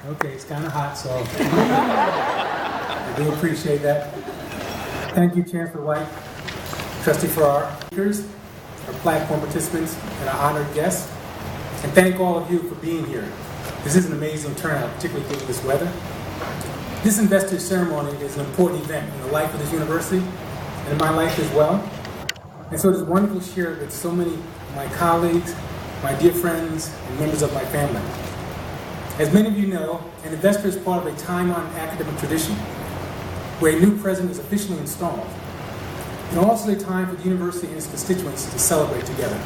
Okay, it's kind of hot, so I do appreciate that. Thank you, Chancellor White, Trustee Farrar, speakers, our platform participants, and our honored guests. And thank all of you for being here. This is an amazing turnout, particularly given this weather. This Investiture ceremony is an important event in the life of this university and in my life as well. And so it is wonderful to share it with so many of my colleagues, my dear friends, and members of my family. As many of you know, an Investiture is part of a time-honored academic tradition where a new president is officially installed. And also a time for the university and its constituents to celebrate together.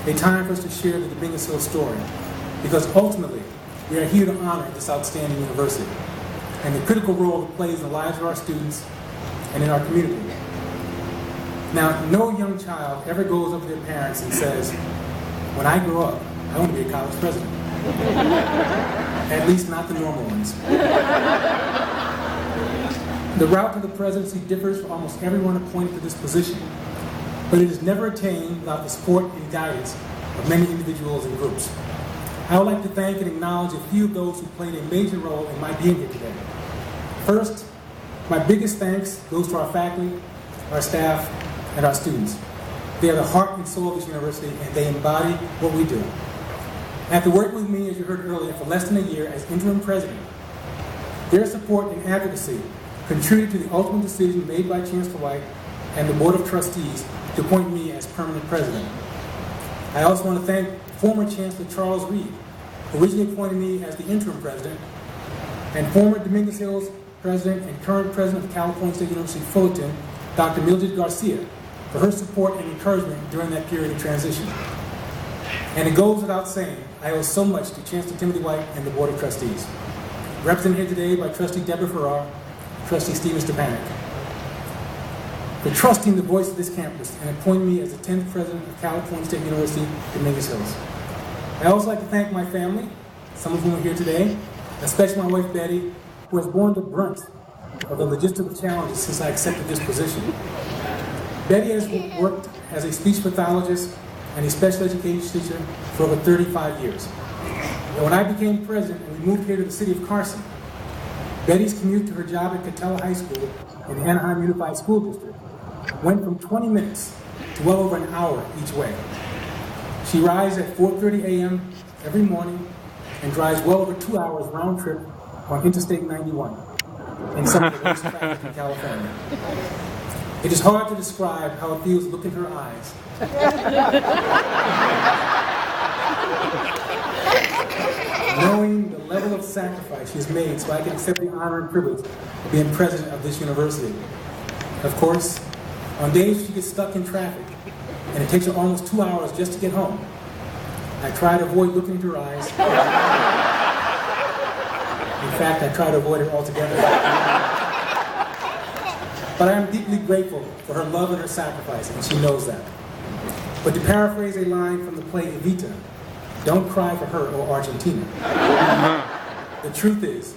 A time for us to share the Dominguez story, because ultimately, we are here to honor this outstanding university and the critical role it plays in the lives of our students and in our community. Now, no young child ever goes up to their parents and says, when I grow up, I want to be a college president. At least not the normal ones. The route to the presidency differs for almost everyone appointed to this position, but it is never attained without the support and guidance of many individuals and groups. I would like to thank and acknowledge a few of those who played a major role in my being here today. First, my biggest thanks goes to our faculty, our staff, and our students. They are the heart and soul of this university, and they embody what we do. After working with me, as you heard earlier, for less than a year as interim president, their support and advocacy contributed to the ultimate decision made by Chancellor White and the Board of Trustees to appoint me as permanent president. I also want to thank former Chancellor Charles Reed, who originally appointed me as the interim president, and former Dominguez Hills president and current president of California State University Fullerton, Dr. Mildred Garcia, for her support and encouragement during that period of transition. And it goes without saying, I owe so much to Chancellor Timothy White and the Board of Trustees. Represented here today by Trustee Deborah Farrar, Trustee Stephen Stepanek, for trusting the voice of this campus and appointing me as the 10th president of California State University, Dominguez Hills. I also like to thank my family, some of whom are here today, especially my wife Betty, who has borne the brunt of the logistical challenges since I accepted this position. Betty has worked as a speech pathologist and a special education teacher for over 35 years. And when I became president and we moved here to the city of Carson, Betty's commute to her job at Catella High School in the Anaheim Unified School District went from 20 minutes to well over an hour each way. She rises at 4:30 a.m. every morning and drives well over 2 hours round trip on Interstate 91 in some of the worst traffic in California. It is hard to describe how it feels to look in her eyes. Knowing the level of sacrifice she has made so I can accept the honor and privilege of being president of this university. Of course, on days she gets stuck in traffic and it takes her almost 2 hours just to get home, I try to avoid looking into her eyes. In fact, I try to avoid her altogether. But I am deeply grateful for her love and her sacrifice, and she knows that. But to paraphrase a line from the play Evita, don't cry for her or Argentina. The truth is,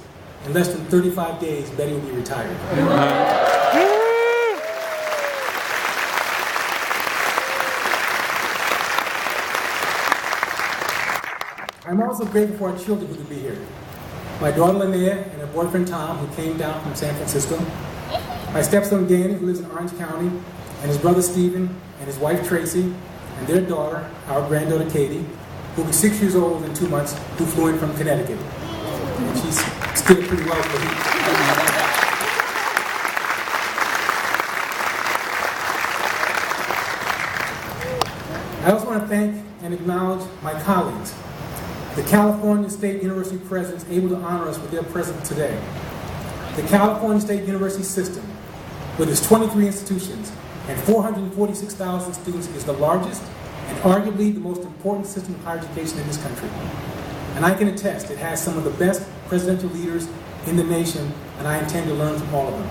in less than 35 days, Betty will be retired. I'm also grateful for our children who could be here. My daughter Linnea and her boyfriend Tom, who came down from San Francisco. My stepson Danny, who lives in Orange County, and his brother Stephen, and his wife Tracy, and their daughter, our granddaughter Katie, who will be 6 years old in 2 months, who flew in from Connecticut. And she's still pretty well for me. I also want to thank and acknowledge my colleagues, the California State University presidents able to honor us with their presence today. The California State University system, with its 23 institutions and 446,000 students, is the largest and arguably the most important system of higher education in this country. And I can attest it has some of the best presidential leaders in the nation, and I intend to learn from all of them.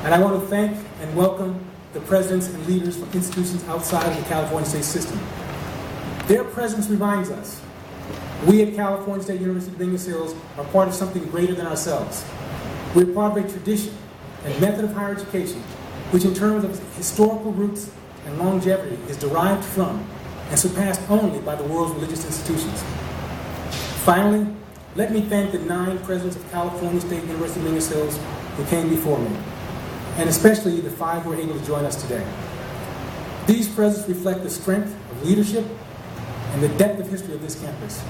And I want to thank and welcome the presidents and leaders from institutions outside of the California State system. Their presence reminds us, we at California State University Dominguez Hills are part of something greater than ourselves. We're part of a tradition and method of higher education, which in terms of historical roots and longevity is derived from and surpassed only by the world's religious institutions. Finally, let me thank the 9 presidents of California State University Dominguez Hills who came before me, and especially the 5 who are able to join us today. These presidents reflect the strength of leadership and the depth of history of this campus.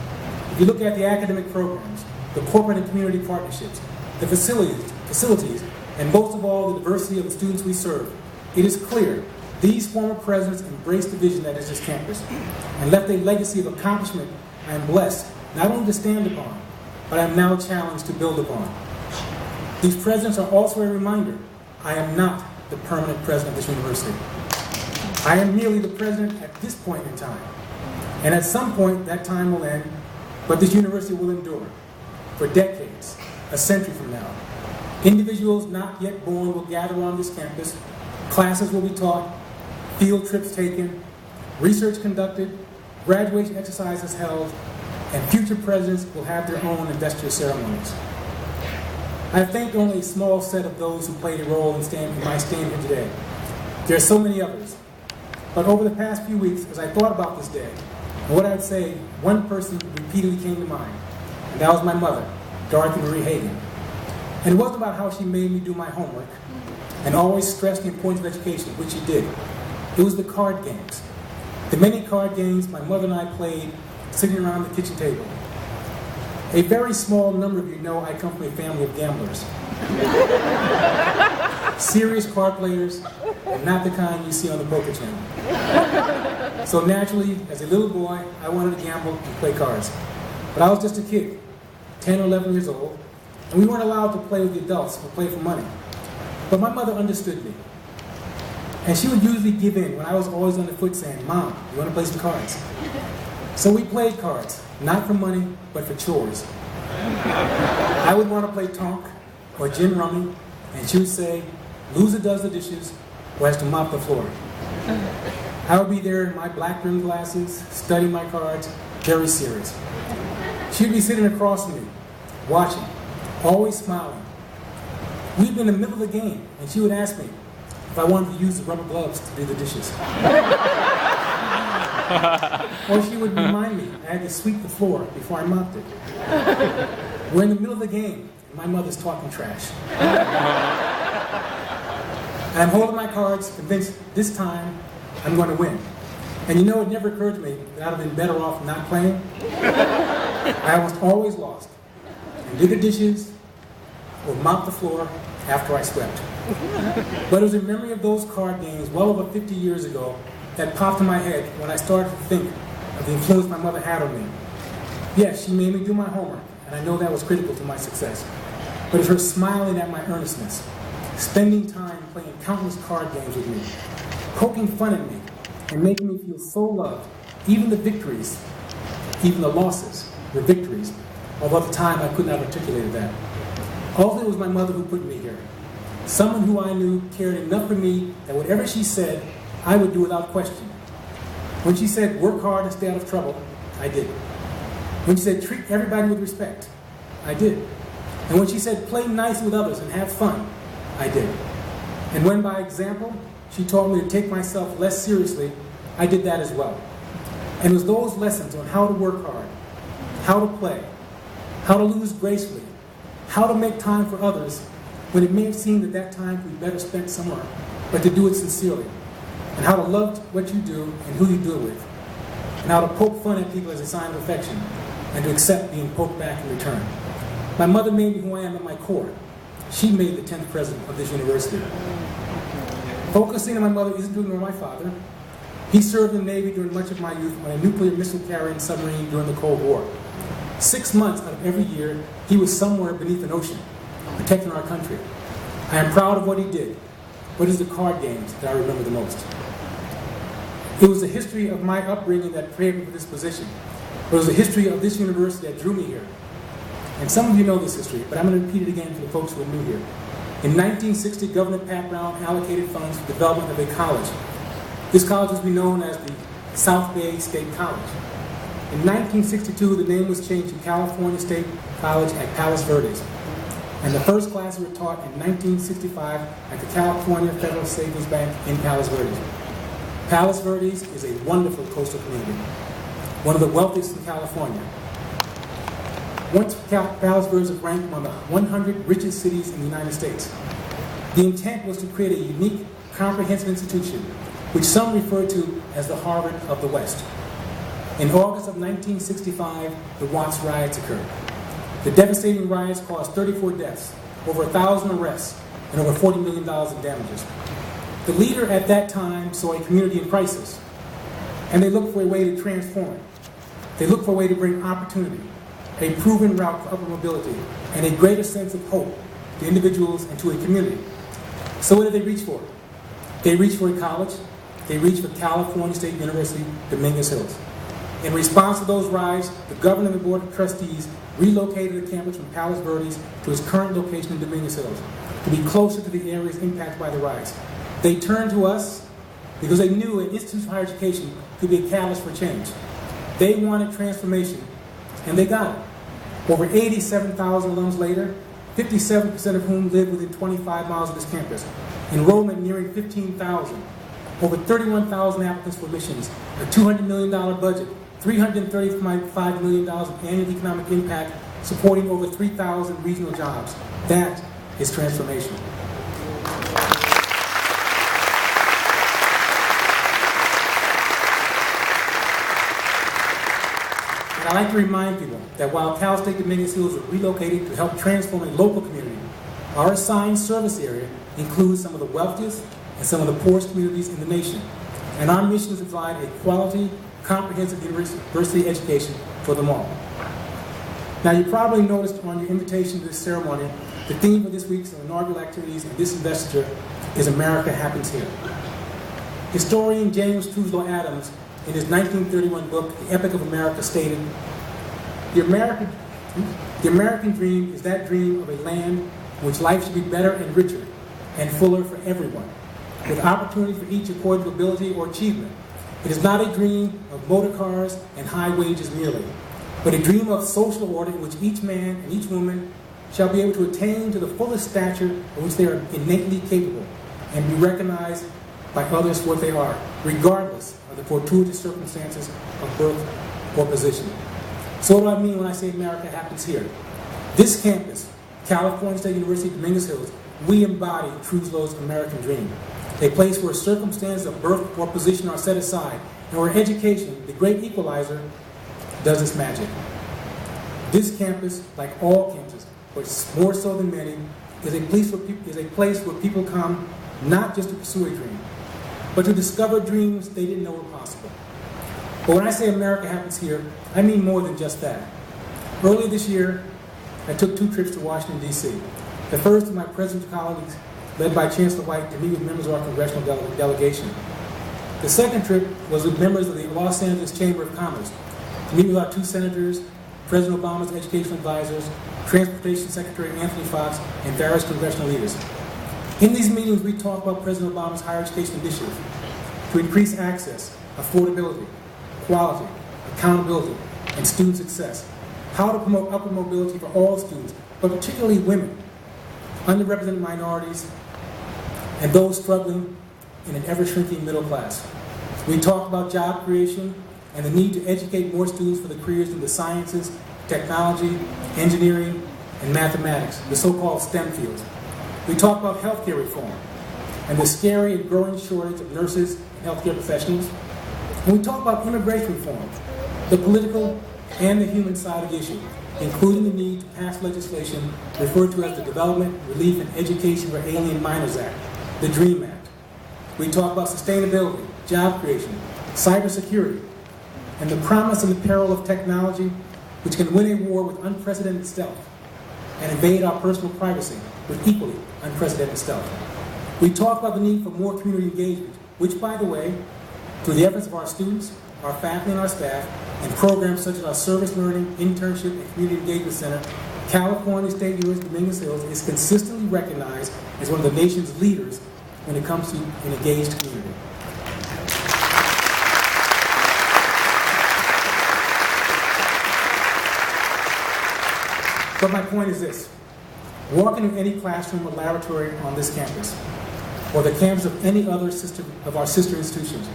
If you look at the academic programs, the corporate and community partnerships, the facilities, and most of all, the diversity of the students we serve, it is clear these former presidents embraced the vision that is this campus and left a legacy of accomplishment I am blessed not only to stand upon, but I am now challenged to build upon. These presidents are also a reminder I am not the permanent president of this university. I am merely the president at this point in time. And at some point, that time will end, but this university will endure for decades, a century from now. Individuals not yet born will gather on this campus, classes will be taught, field trips taken, research conducted, graduation exercises held, and future presidents will have their own investiture ceremonies. I have thanked only a small set of those who played a role in my stand here today. There are so many others. But over the past few weeks, as I thought about this day, and what I'd say, one person repeatedly came to mind, and that was my mother, Dorothy Marie Hagan. And it wasn't about how she made me do my homework, and always stressed the importance of education, which she did. It was the card games. The many card games my mother and I played sitting around the kitchen table. A very small number of you know I come from a family of gamblers. Serious card players, and not the kind you see on the poker channel. So naturally, as a little boy, I wanted to gamble and play cards. But I was just a kid, 10 or 11 years old, and we weren't allowed to play with the adults or play for money. But my mother understood me. And she would usually give in when I was always on the foot saying, "Mom, you want to play some cards?" So we played cards, not for money, but for chores. I would want to play Tonk or gin rummy, and she would say, "Loser does the dishes or has to mop the floor." I would be there in my black rimmed glasses, studying my cards, very serious. She'd be sitting across from me, watching, always smiling. We'd be in the middle of the game, and she would ask me if I wanted to use the rubber gloves to do the dishes. Or she would remind me I had to sweep the floor before I mopped it. We're in the middle of the game, and my mother's talking trash. And I'm holding my cards, convinced this time I'm going to win. And you know, it never occurred to me that I'd have been better off not playing. I almost always lost. And did the dishes or mop the floor after I swept. But it was a memory of those card games well over 50 years ago that popped in my head when I started to think of the influence my mother had on me. Yes, she made me do my homework, and I know that was critical to my success. But it's her smiling at my earnestness, spending time playing countless card games with me, poking fun at me, and making me feel so loved. Even the victories, even the losses were victories, although at the time I couldn't have articulated that. All it was my mother who put me here. Someone who I knew cared enough for me that whatever she said, I would do without question. When she said, "Work hard and stay out of trouble," I did. When she said, "Treat everybody with respect," I did. And when she said, "Play nice with others and have fun," I did. And when by example, she taught me to take myself less seriously, I did that as well. And it was those lessons on how to work hard, how to play, how to lose gracefully, how to make time for others when it may have seemed at that time to be better spent somewhere, but to do it sincerely, and how to love what you do and who you do it with, and how to poke fun at people as a sign of affection, and to accept being poked back in return. My mother made me who I am at my core. She made the 10th president of this university. Focusing on my mother isn't to ignore my father. He served in the Navy during much of my youth on a nuclear missile carrying submarine during the Cold War. 6 months out of every year, he was somewhere beneath an ocean, protecting our country. I am proud of what he did, but it's the card games that I remember the most. It was the history of my upbringing that prepared me for this position. It was the history of this university that drew me here. And some of you know this history, but I'm going to repeat it again for the folks who are new here. In 1960, Governor Pat Brown allocated funds for the development of a college. This college was known as the South Bay State College. In 1962, the name was changed to California State College at Palos Verdes. And the first classes were taught in 1965 at the California Federal Savings Bank in Palos Verdes. Palos Verdes is a wonderful coastal community, one of the wealthiest in California. Once Palos was ranked among the 100 richest cities in the United States. The intent was to create a unique, comprehensive institution, which some refer to as the Harvard of the West. In August of 1965, the Watts riots occurred. The devastating riots caused 34 deaths, over 1,000 arrests, and over $40 million in damages. The leader at that time saw a community in crisis, and they looked for a way to transform it. They looked for a way to bring opportunity, a proven route for upward mobility, and a greater sense of hope to individuals and to a community. So what did they reach for? They reached for a college. They reached for California State University, Dominguez Hills. In response to those riots, the governor and the board of trustees relocated the campus from Palos Verdes to its current location in Dominguez Hills to be closer to the areas impacted by the riots. They turned to us because they knew an institution of higher education could be a catalyst for change. They wanted transformation, and they got it. Over 87,000 alums later, 57% of whom live within 25 miles of this campus. Enrollment nearing 15,000. Over 31,000 applicants for admissions. A $200 million budget. $335 million of annual economic impact, supporting over 3,000 regional jobs. That is transformation. And I'd like to remind people that while Cal State Dominguez Hills was relocated to help transform a local community, our assigned service area includes some of the wealthiest and some of the poorest communities in the nation. And our mission is to provide a quality, comprehensive university education for them all. Now, you probably noticed on your invitation to this ceremony, the theme for this week's inaugural activities and this investiture is America Happens Here. Historian James Truesdale Adams, in his 1931 book, The Epic of America, stated, the American dream is that dream of a land in which life should be better and richer and fuller for everyone, with opportunity for each according to ability or achievement. It is not a dream of motor cars and high wages merely, but a dream of social order in which each man and each woman shall be able to attain to the fullest stature of which they are innately capable and be recognized by others for what they are, regardless of the fortuitous circumstances of birth or position. So what do I mean when I say America happens here? This campus, California State University, Dominguez Hills, we embody Truesdale's American dream. A place where circumstances of birth or position are set aside, and where education, the great equalizer, does its magic. This campus, like all campuses, but more so than many, is a place where people come not just to pursue a dream, but to discover dreams they didn't know were possible. But when I say America happens here, I mean more than just that. Earlier this year, I took 2 trips to Washington, D.C. The first with my president's colleagues, led by Chancellor White, to meet with members of our congressional delegation. The second trip was with members of the Los Angeles Chamber of Commerce, to meet with our 2 senators, President Obama's educational advisors, Transportation Secretary Anthony Foxx, and various congressional leaders. In these meetings, we talked about President Obama's higher education initiative to increase access, affordability, quality, accountability, and student success, how to promote upward mobility for all students, but particularly women, underrepresented minorities, and those struggling in an ever-shrinking middle class. We talked about job creation and the need to educate more students for the careers in the sciences, technology, engineering, and mathematics, the so-called STEM fields. We talked about healthcare reform and the scary and growing shortage of nurses and healthcare professionals. And we talked about immigration reform, the political and the human side of the issue, including the need to pass legislation referred to as the Development, Relief, and Education for Alien Minors Act, the DREAM Act. We talked about sustainability, job creation, cybersecurity, and the promise and the peril of technology, which can win a war with unprecedented stealth and invade our personal privacy with equally unprecedented stealth. We talked about the need for more community engagement, which, by the way, through the efforts of our students, our faculty, and our staff, and programs such as our Service Learning, Internship, and Community Engagement Center, California State University Dominguez Hills is consistently recognized as one of the nation's leaders when it comes to an engaged community. But my point is this: walk into any classroom or laboratory on this campus, or the campus of any other of our sister institutions.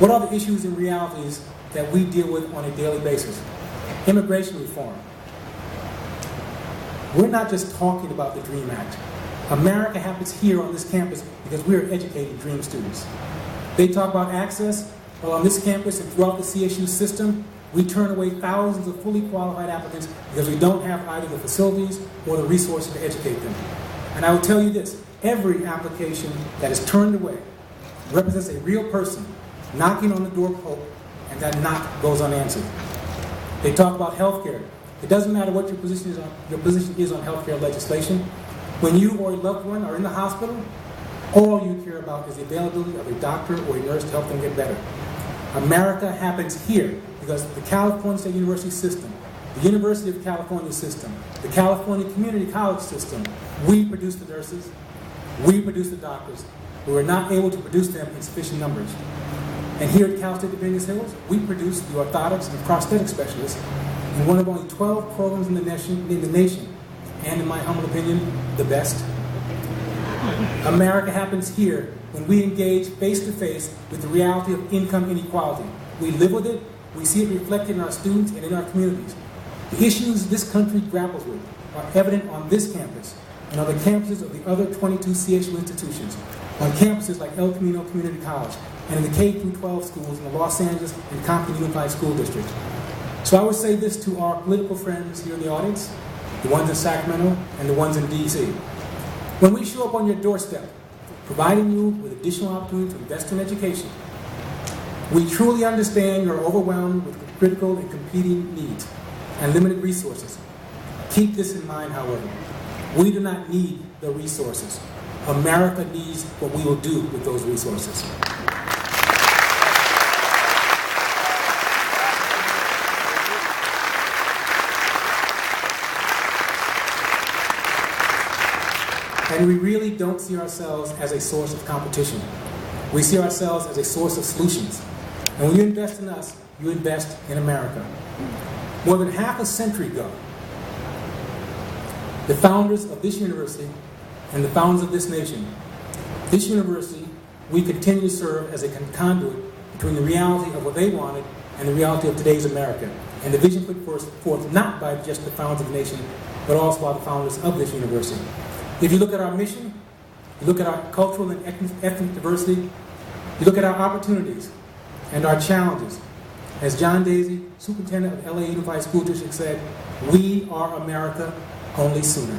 What are the issues and realities that we deal with on a daily basis? Immigration reform, We're not just talking about the DREAM Act. America happens here on this campus because we're educating DREAM students. They talk about access. Well, on this campus and throughout the CSU system, we turn away thousands of fully qualified applicants because we don't have either the facilities or the resources to educate them. And I will tell you this, every application that is turned away represents a real person knocking on the door of hope, and that knock goes unanswered. They talk about health care. It doesn't matter what your position is on health care legislation. When you or a loved one are in the hospital, all you care about is the availability of a doctor or a nurse to help them get better. America happens here because the California State University system, the University of California system, the California Community College system, we produce the nurses, we produce the doctors, but we're not able to produce them in sufficient numbers. And here at Cal State Dominguez Hills, we produce the orthotics and prosthetic specialists in one of only 12 programs in the nation, and in my humble opinion, the best. America happens here when we engage face-to-face with the reality of income inequality. We live with it, we see it reflected in our students and in our communities. The issues this country grapples with are evident on this campus and on the campuses of the other 22 CSU institutions, on campuses like El Camino Community College, and in the K-12 schools in the Los Angeles and Compton Unified School District. So I would say this to our political friends here in the audience, the ones in Sacramento and the ones in DC. When we show up on your doorstep, providing you with additional opportunity to invest in education, we truly understand you're overwhelmed with critical and competing needs and limited resources. Keep this in mind, however. We do not need the resources. America needs what we will do with those resources. And we really don't see ourselves as a source of competition. We see ourselves as a source of solutions. And when you invest in us, you invest in America. More than half a century ago, the founders of this university and the founders of this nation, this university, we continue to serve as a conduit between the reality of what they wanted and the reality of today's America. And the vision put forth not by just the founders of the nation, but also by the founders of this university. If you look at our mission, you look at our cultural and ethnic diversity, you look at our opportunities and our challenges. As John Daisy, superintendent of LA Unified School District, said, we are America, only sooner.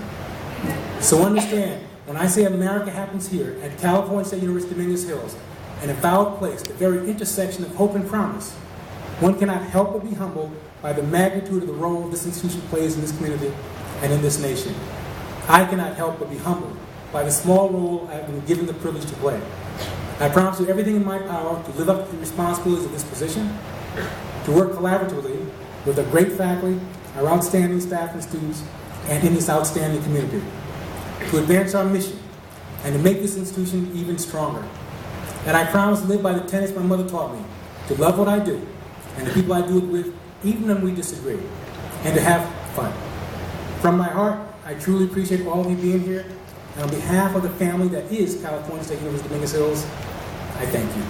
So understand, when I say America happens here at California State University Dominguez Hills, an avowed place, the very intersection of hope and promise, one cannot help but be humbled by the magnitude of the role this institution plays in this community and in this nation. I cannot help but be humbled by the small role I have been given the privilege to play. I promise you everything in my power to live up to the responsibilities of this position, to work collaboratively with our great faculty, our outstanding staff and students, and in this outstanding community, to advance our mission and to make this institution even stronger. And I promise to live by the tenets my mother taught me, to love what I do and the people I do it with, even when we disagree, and to have fun. From my heart, I truly appreciate all of you being here, and on behalf of the family that is California State University Dominguez Hills, I thank you.